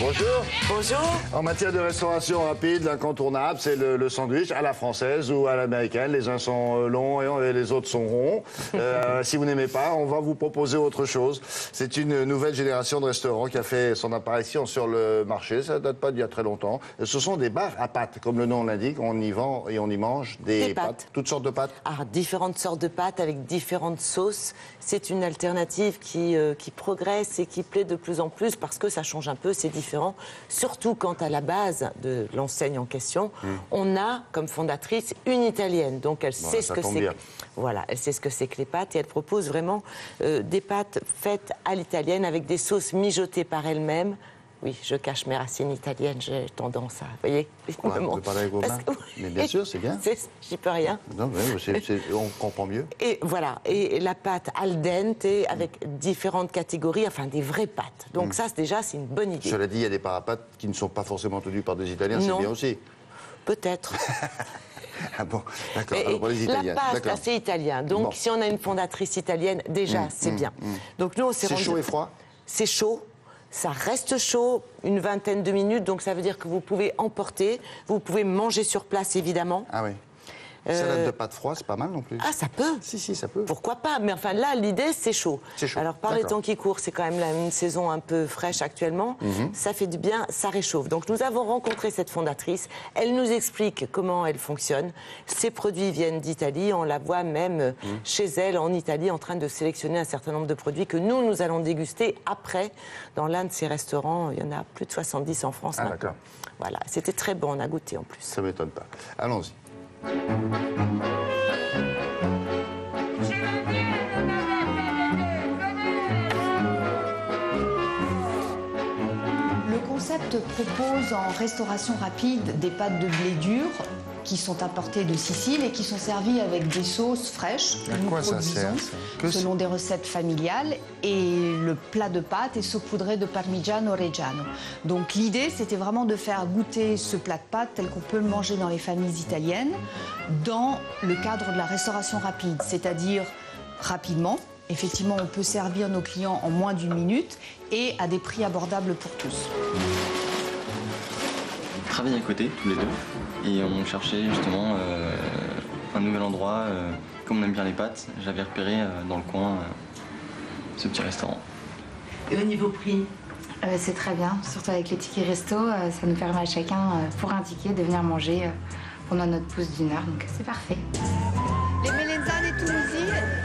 Bonjour. Bonjour. En matière de restauration rapide, l'incontournable, c'est le sandwich à la française ou à l'américaine. Les uns sont longs et les autres sont ronds. Si vous n'aimez pas, on va vous proposer autre chose. C'est une nouvelle génération de restaurants qui a fait son apparition sur le marché. Ça ne date pas d'il y a très longtemps. Ce sont des bars à pâtes, comme le nom l'indique. On y vend et on y mange des pâtes. Toutes sortes de pâtes. Ah, différentes sortes de pâtes avec différentes sauces. C'est une alternative qui progresse et qui plaît de plus en plus parce que ça change un peu, c'est différent. Surtout quand à la base de l'enseigne en question, on a comme fondatrice une Italienne. Donc elle sait ce que c'est. Voilà, elle sait ce que c'est que les pâtes et elle propose vraiment des pâtes faites à l'italienne avec des sauces mijotées par elle-même. Oui, je cache mes racines italiennes, j'ai tendance à... Vous voyez, vous parlez avec vos mains. Mais bien sûr, c'est bien. J'y peux rien. Non, mais on comprend mieux. Et voilà, et la pâte al dente avec différentes catégories, enfin des vraies pâtes. Donc ça, déjà, c'est une bonne idée. Cela dit, il y a des pâtes à pâtes qui ne sont pas forcément tenus par des Italiens, c'est bien aussi. Peut-être. Ah bon, d'accord. Alors pour les Italiens. La pâte, c'est italien. Donc si on a une fondatrice italienne, déjà, c'est bien. Donc nous, on s'est rendu... C'est chaud et froid? C'est chaud. Ça reste chaud une vingtaine de minutes, donc ça veut dire que vous pouvez emporter, vous pouvez manger sur place évidemment. Ah oui. Salade de pâtes froides, c'est pas mal non plus. Ah, ça peut. Si, ça peut. Pourquoi pas? Mais enfin là, l'idée, c'est chaud. C'est chaud. Alors par les temps qui courent, c'est quand même une saison un peu fraîche actuellement. Ça fait du bien, ça réchauffe. Donc nous avons rencontré cette fondatrice. Elle nous explique comment elle fonctionne. Ses produits viennent d'Italie. On la voit même chez elle en Italie en train de sélectionner un certain nombre de produits que nous allons déguster après dans l'un de ses restaurants. Il y en a plus de 70 en France maintenant. D'accord. Voilà, c'était très bon, on a goûté en plus. Ça ne m'étonne pas. Allons-y. Le concept propose en restauration rapide des pâtes de blé dur qui sont importées de Sicile et qui sont servies avec des sauces fraîches que nous produisons selon des recettes familiales. Et le plat de pâtes est saupoudré de Parmigiano Reggiano. Donc l'idée, c'était vraiment de faire goûter ce plat de pâtes tel qu'on peut le manger dans les familles italiennes dans le cadre de la restauration rapide, c'est-à-dire rapidement. Effectivement, on peut servir nos clients en moins d'une minute et à des prix abordables pour tous. On travaille à côté, tous les deux, et on cherchait justement un nouvel endroit. Comme on aime bien les pâtes, j'avais repéré dans le coin ce petit restaurant. Et au niveau prix? C'est très bien, surtout avec les tickets resto, ça nous permet à chacun, pour un ticket, de venir manger pendant notre pause d'1 heure, donc c'est parfait. Les melenzane tunisiennes.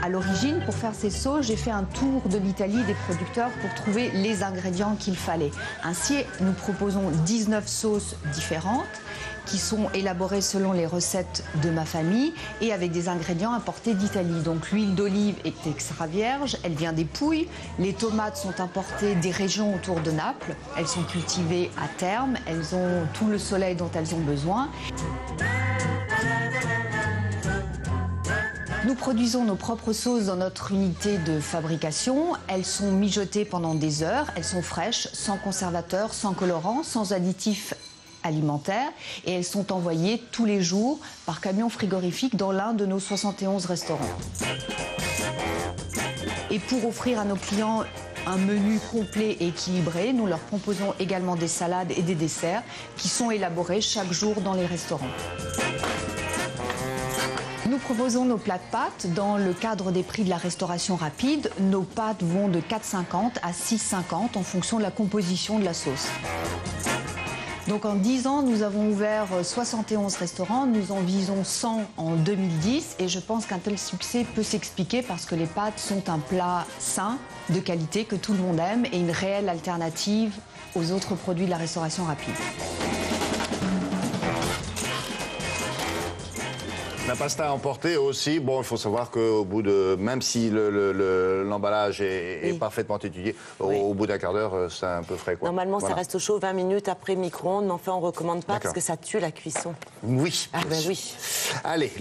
À l'origine, pour faire ces sauces, j'ai fait un tour de l'Italie des producteurs pour trouver les ingrédients qu'il fallait. Ainsi, nous proposons 19 sauces différentes qui sont élaborées selon les recettes de ma famille et avec des ingrédients importés d'Italie. Donc l'huile d'olive est extra vierge, elle vient des Pouilles, les tomates sont importées des régions autour de Naples, elles sont cultivées à terme, elles ont tout le soleil dont elles ont besoin. Nous produisons nos propres sauces dans notre unité de fabrication. Elles sont mijotées pendant des heures, elles sont fraîches, sans conservateur, sans colorant, sans additifs alimentaires et elles sont envoyées tous les jours par camion frigorifique dans l'un de nos 71 restaurants. Et pour offrir à nos clients un menu complet et équilibré, nous leur proposons également des salades et des desserts qui sont élaborés chaque jour dans les restaurants. Nous proposons nos plats de pâtes dans le cadre des prix de la restauration rapide. Nos pâtes vont de 4,50 à 6,50 en fonction de la composition de la sauce. Donc en 10 ans, nous avons ouvert 71 restaurants, nous en visons 100 en 2010 et je pense qu'un tel succès peut s'expliquer parce que les pâtes sont un plat sain, de qualité, que tout le monde aime et une réelle alternative aux autres produits de la restauration rapide. La pasta à emporter aussi, bon, il faut savoir qu'au bout de, même si l'emballage est parfaitement étudié, au bout d'un quart d'heure, c'est un peu frais, quoi. Normalement, ça reste au chaud 20 minutes après micro-ondes, mais enfin, on ne recommande pas parce que ça tue la cuisson. Oui. Ah ben oui. Allez.